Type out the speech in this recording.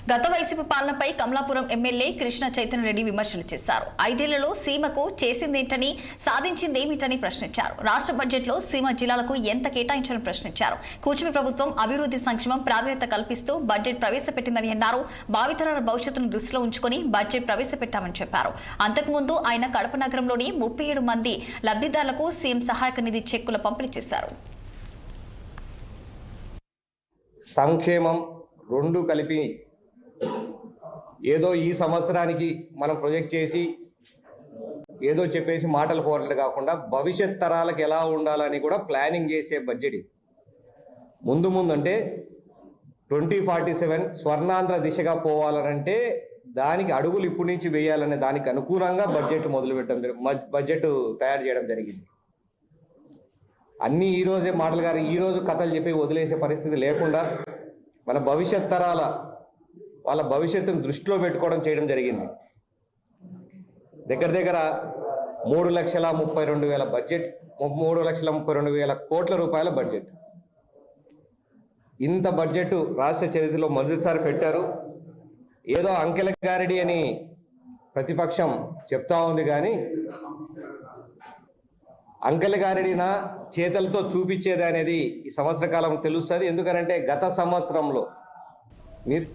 గత వైసీపీ పాలనపై కమలాపురం ఎమ్మెల్యే కృష్ణ చైతన్య రెడ్డి విమర్శలు చేశారు. 5 ఏళ్లలో సీమకు చేసిందేంటని, సాధించిందేమిటని ప్రశ్నించారు. రాష్ట్ర బడ్జెట్లో సీమ జిల్లాలకు ఎంత కేటాయించాలని ప్రశ్నించారు. కూటమి ప్రభుత్వం అభివృద్ధి సంక్షేమం ప్రాధాన్యత కల్పిస్తూ బడ్జెట్ ప్రవేశపెట్టిందని అన్నారు. భావితరాల భవిష్యత్తును దృష్టిలో ఉంచుకుని బడ్జెట్ ప్రవేశపెట్టామని చెప్పారు. అంతకుముందు ఆయన కడప నగరంలోని 37 మంది లబ్ధిదారులకు సీఎం సహాయక నిధి చెక్కుల పంపిణీ చేశారు. సంక్షేమం రెండు కలిపి ఏదో ఈ సంవత్సరానికి మనం ప్రొజెక్ట్ చేసి ఏదో చెప్పేసి మాటలు పోవట్లు కాకుండా భవిష్యత్ తరాలకు ఎలా ఉండాలని కూడా ప్లానింగ్ చేసే బడ్జెట్. ముందు అంటే 2047 స్వర్ణాంధ్ర దిశగా పోవాలనంటే దానికి అడుగులు ఇప్పటి నుంచి వేయాలనే దానికి అనుగుణంగా బడ్జెట్ బడ్జెట్ తయారు చేయడం జరిగింది. అన్నీ ఈరోజే మాటలు గారు ఈరోజు కథలు చెప్పి వదిలేసే పరిస్థితి లేకుండా మన భవిష్యత్ తరాల వాళ్ళ భవిష్యత్తును దృష్టిలో పెట్టుకోవడం చేయడం జరిగింది. దగ్గర 3,32,000 బడ్జెట్, 3,32,000 కోట్ల రూపాయల బడ్జెట్. ఇంత బడ్జెట్ రాష్ట్ర చరిత్రలో మొదటిసారి పెట్టారు. ఏదో అంకెల గారడి అని ప్రతిపక్షం చెప్తా ఉంది, కానీ అంకెల గారడినా చేతలతో చూపించేది అనేది ఈ సంవత్సర కాలం తెలుస్తుంది. ఎందుకనంటే గత సంవత్సరంలో మీరు